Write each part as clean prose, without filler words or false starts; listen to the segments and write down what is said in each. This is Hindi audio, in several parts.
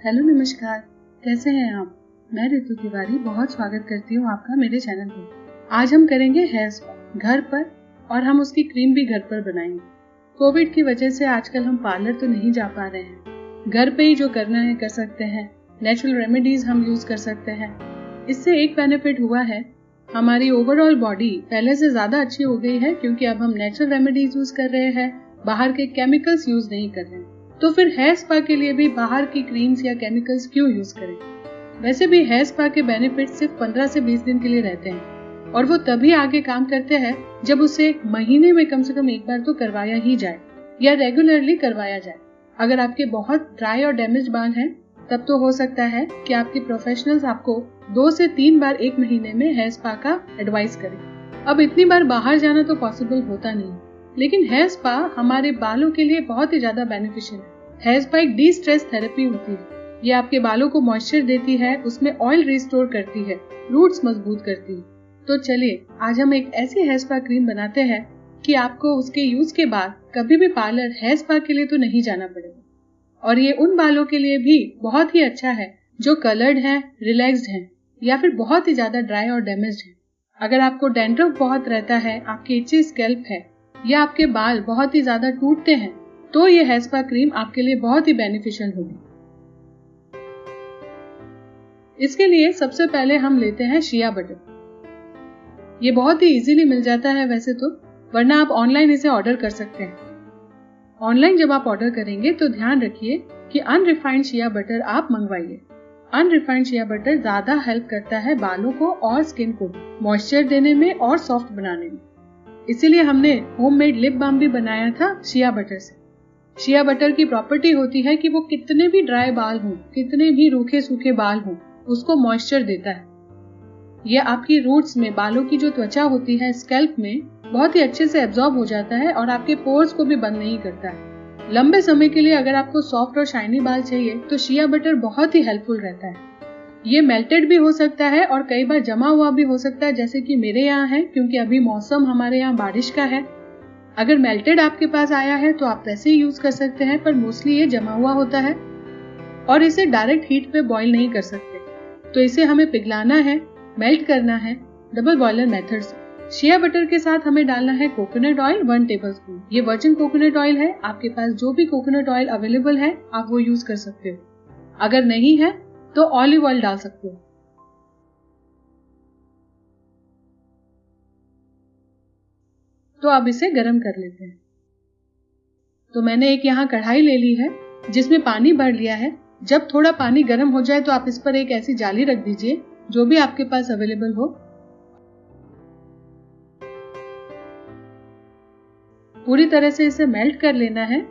हेलो नमस्कार, कैसे हैं आप? मैं ऋतु तिवारी बहुत स्वागत करती हूँ आपका मेरे चैनल पर। आज हम करेंगे हेयर स्पा घर पर और हम उसकी क्रीम भी घर पर बनाएंगे। कोविड की वजह से आजकल हम पार्लर तो नहीं जा पा रहे हैं, घर पे ही जो करना है कर सकते हैं। नेचुरल रेमेडीज हम यूज कर सकते हैं। इससे एक बेनिफिट हुआ है, हमारी ओवरऑल बॉडी पहले से ज्यादा अच्छी हो गई है क्योंकि अब हम नेचुरल रेमेडीज यूज कर रहे हैं, बाहर के केमिकल्स यूज नहीं कर रहे हैं। तो फिर हेयर स्पा के लिए भी बाहर की क्रीम्स या केमिकल्स क्यों यूज करें? वैसे भी हेयर स्पा के बेनिफिट सिर्फ 15 से 20 दिन के लिए रहते हैं और वो तभी आगे काम करते हैं जब उसे महीने में कम से कम एक बार तो करवाया ही जाए या रेगुलरली करवाया जाए। अगर आपके बहुत ड्राई और डैमेज बाल हैं तब तो हो सकता है कि आपके प्रोफेशनल्स आपको 2 से 3 बार एक महीने में हेयर स्पा का एडवाइस करें। अब इतनी बार बाहर जाना तो पॉसिबल होता नहीं, लेकिन हेयर स्पा हमारे बालों के लिए बहुत ही ज्यादा बेनिफिशियल है। हेयर स्पा एक डी स्ट्रेस थेरेपी होती है। ये आपके बालों को मॉइस्चर देती है, उसमें ऑयल रिस्टोर करती है, रूट्स मजबूत करती है। तो चलिए आज हम एक ऐसी हेयर स्पा क्रीम बनाते हैं कि आपको उसके यूज के बाद कभी भी पार्लर हेयर स्पा के लिए तो नहीं जाना पड़ेगा। और ये उन बालों के लिए भी बहुत ही अच्छा है जो कलर्ड हैं, रिलैक्स्ड हैं या फिर बहुत ही ज्यादा ड्राई और डैमेज्ड है। अगर आपको डैंड्रफ बहुत रहता है, आपकी इची स्कैल्प है या आपके बाल बहुत ही ज्यादा टूटते हैं तो ये हेयर स्पा क्रीम आपके लिए बहुत ही बेनिफिशियल होगी। इसके लिए सबसे पहले हम लेते हैं शिया बटर। ये बहुत ही इजीली मिल जाता है वैसे तो, वरना आप ऑनलाइन इसे ऑर्डर कर सकते हैं। ऑनलाइन जब आप ऑर्डर करेंगे तो ध्यान रखिए कि अनरिफाइंड शिया बटर आप मंगवाइए। अनरिफाइंड शिया बटर ज्यादा हेल्प करता है बालों को और स्किन को मॉइस्चर देने में और सॉफ्ट बनाने में। इसीलिए हमने होममेड लिप बाम भी बनाया था शिया बटर से। शिया बटर की प्रॉपर्टी होती है कि वो कितने भी ड्राई बाल हों, कितने भी रूखे सूखे बाल हों, उसको मॉइस्चर देता है। ये आपकी रूट्स में, बालों की जो त्वचा होती है स्कैल्प में, बहुत ही अच्छे से एब्जॉर्ब हो जाता है और आपके पोर्स को भी बंद नहीं करता है। लंबे समय के लिए अगर आपको सॉफ्ट और शाइनी बाल चाहिए तो शिया बटर बहुत ही हेल्पफुल रहता है। ये मेल्टेड भी हो सकता है और कई बार जमा हुआ भी हो सकता है, जैसे कि मेरे यहाँ है क्योंकि अभी मौसम हमारे यहाँ बारिश का है। अगर मेल्टेड आपके पास आया है तो आप वैसे ही यूज कर सकते हैं, पर मोस्टली ये जमा हुआ होता है और इसे डायरेक्ट हीट पे बॉईल नहीं कर सकते, तो इसे हमें पिघलाना है, मेल्ट करना है डबल बॉयलर मेथड से। शिया बटर के साथ हमें डालना है कोकोनट ऑयल 1 टेबलस्पून। ये वर्जिन कोकोनट ऑयल है, आपके पास जो भी कोकोनट ऑयल अवेलेबल है आप वो यूज कर सकते हो। अगर नहीं है तो ऑलिव ऑयल डाल सकते हो। तो अब इसे गरम कर लेते हैं। तो मैंने एक यहाँ कढ़ाई ले ली है जिसमें पानी भर लिया है। जब थोड़ा पानी गर्म हो जाए तो आप इस पर एक ऐसी जाली रख दीजिए जो भी आपके पास अवेलेबल हो। पूरी तरह से इसे मेल्ट कर लेना है।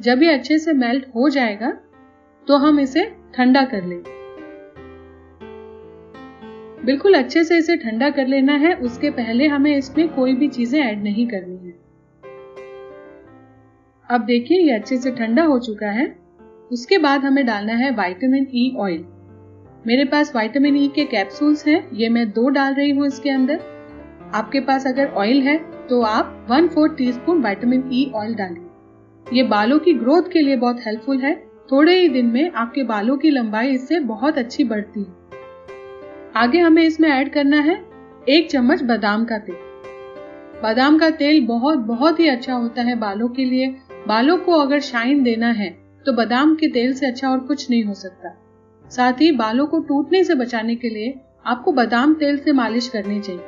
जब ये अच्छे से मेल्ट हो जाएगा तो हम इसे ठंडा कर लेंगे। बिल्कुल अच्छे से इसे ठंडा कर लेना है, उसके पहले हमें इसमें कोई भी चीजें ऐड नहीं करनी है। अब देखिए ये अच्छे से ठंडा हो चुका है। उसके बाद हमें डालना है विटामिन ई ऑयल। मेरे पास विटामिन ई के कैप्सूल्स हैं, ये मैं 2 डाल रही हूँ इसके अंदर। आपके पास अगर ऑयल है तो आप 1/4 टीस्पून विटामिन ई ऑयल डालिए। ये बालों की ग्रोथ के लिए बहुत हेल्पफुल है। थोड़े ही दिन में आपके बालों की लंबाई इससे बहुत अच्छी बढ़ती है। आगे हमें इसमें ऐड करना है 1 चम्मच बादाम का तेल। बादाम का तेल बहुत ही अच्छा होता है बालों के लिए। बालों को अगर शाइन देना है तो बादाम के तेल से अच्छा और कुछ नहीं हो सकता। साथ ही बालों को टूटने से बचाने के लिए आपको बादाम तेल से मालिश करनी चाहिए।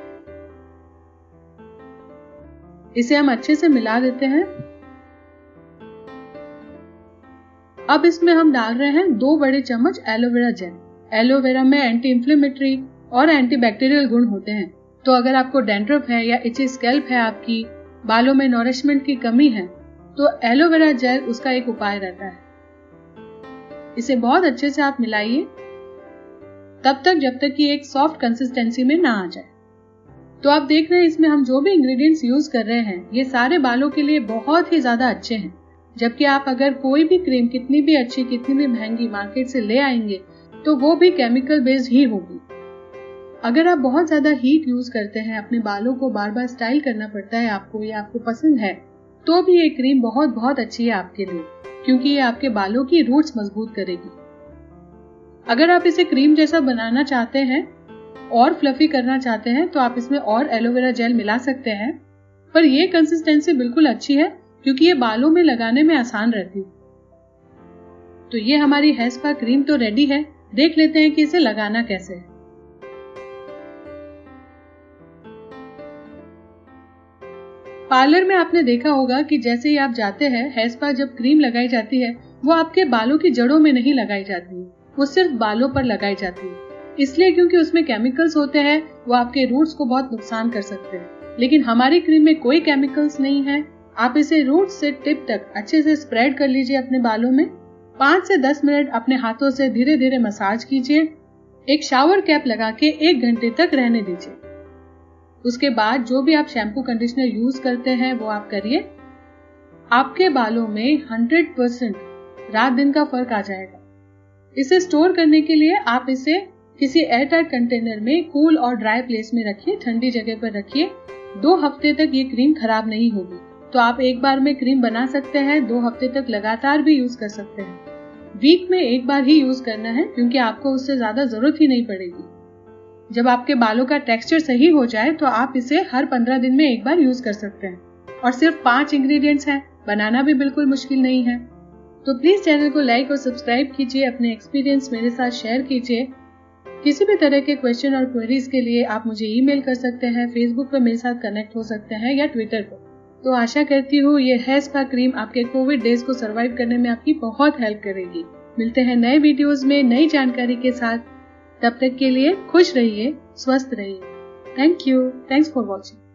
इसे हम अच्छे से मिला देते हैं। अब इसमें हम डाल रहे हैं 2 बड़े चम्मच एलोवेरा जेल। एलोवेरा में एंटी इंफ्लेमेटरी और एंटीबैक्टीरियल गुण होते हैं, तो अगर आपको डैंड्रफ है या इची स्कैल्प है, आपकी बालों में नॉरिशमेंट की कमी है, तो एलोवेरा जेल उसका एक उपाय रहता है। इसे बहुत अच्छे से आप मिलाइए तब तक जब तक कि एक सॉफ्ट कंसिस्टेंसी में ना आ जाए। तो आप देख रहे हैं इसमें हम जो भी इंग्रेडिएंट्स यूज कर रहे हैं ये सारे बालों के लिए बहुत ही ज्यादा अच्छे हैं। जबकि आप अगर कोई भी क्रीम कितनी भी अच्छी, कितनी भी महंगी मार्केट से ले आएंगे तो वो भी केमिकल बेस्ड ही होगी। अगर आप बहुत ज्यादा हीट यूज करते हैं, अपने बालों को बार बार स्टाइल करना पड़ता है आपको, या आपको पसंद है, तो भी ये क्रीम बहुत बहुत अच्छी है आपके लिए, क्योंकि ये आपके बालों की रूट्स मजबूत करेगी। अगर आप इसे क्रीम जैसा बनाना चाहते हैं और फ्लफी करना चाहते हैं तो आप इसमें और एलोवेरा जेल मिला सकते हैं, पर ये कंसिस्टेंसी बिल्कुल अच्छी है क्योंकि ये बालों में लगाने में आसान रहती है। तो ये हमारी हेयर स्पा क्रीम तो रेडी है। देख लेते हैं कि इसे लगाना कैसे है। पार्लर में आपने देखा होगा कि जैसे ही आप जाते हैं, हेयर स्पा जब क्रीम लगाई जाती है वो आपके बालों की जड़ों में नहीं लगाई जाती है, वो सिर्फ बालों पर लगाई जाती है। इसलिए क्योंकि उसमें केमिकल्स होते हैं, वो आपके रूट्स को बहुत नुकसान कर सकते हैं। लेकिन हमारी क्रीम में कोई केमिकल्स नहीं है। आप इसे रूट से टिप तक अच्छे से स्प्रेड कर लीजिए अपने बालों में। 5 से 10 मिनट अपने हाथों से धीरे धीरे मसाज कीजिए। एक शावर कैप लगा के 1 घंटे तक रहने दीजिए। उसके बाद जो भी आप शैम्पू कंडीशनर यूज करते हैं वो आप करिए। आपके बालों में 100% रात दिन का फर्क आ जाएगा। इसे स्टोर करने के लिए आप इसे किसी एयरटाइट कंटेनर में कूल और ड्राई प्लेस में रखिए, ठंडी जगह पर रखिए। 2 हफ्ते तक ये क्रीम खराब नहीं होगी। तो आप एक बार में क्रीम बना सकते हैं, 2 हफ्ते तक लगातार भी यूज कर सकते हैं। वीक में एक बार ही यूज करना है क्योंकि आपको उससे ज्यादा जरूरत ही नहीं पड़ेगी। जब आपके बालों का टेक्सचर सही हो जाए तो आप इसे हर 15 दिन में एक बार यूज कर सकते हैं। और सिर्फ 5 इंग्रेडिएंट्स हैं, बनाना भी बिल्कुल मुश्किल नहीं है। तो प्लीज चैनल को लाइक और सब्सक्राइब कीजिए, अपने एक्सपीरियंस मेरे साथ शेयर कीजिए। किसी भी तरह के क्वेश्चन और क्वेरीज के लिए आप मुझे ईमेल कर सकते हैं, फेसबुक पर मेरे साथ कनेक्ट हो सकते हैं या ट्विटर पर। तो आशा करती हूँ ये हेयर स्पा क्रीम आपके कोविड डेज को सरवाइव करने में आपकी बहुत हेल्प करेगी। मिलते हैं नए वीडियोस में नई जानकारी के साथ। तब तक के लिए खुश रहिए, स्वस्थ रहिए। Thank you. Thanks for watching.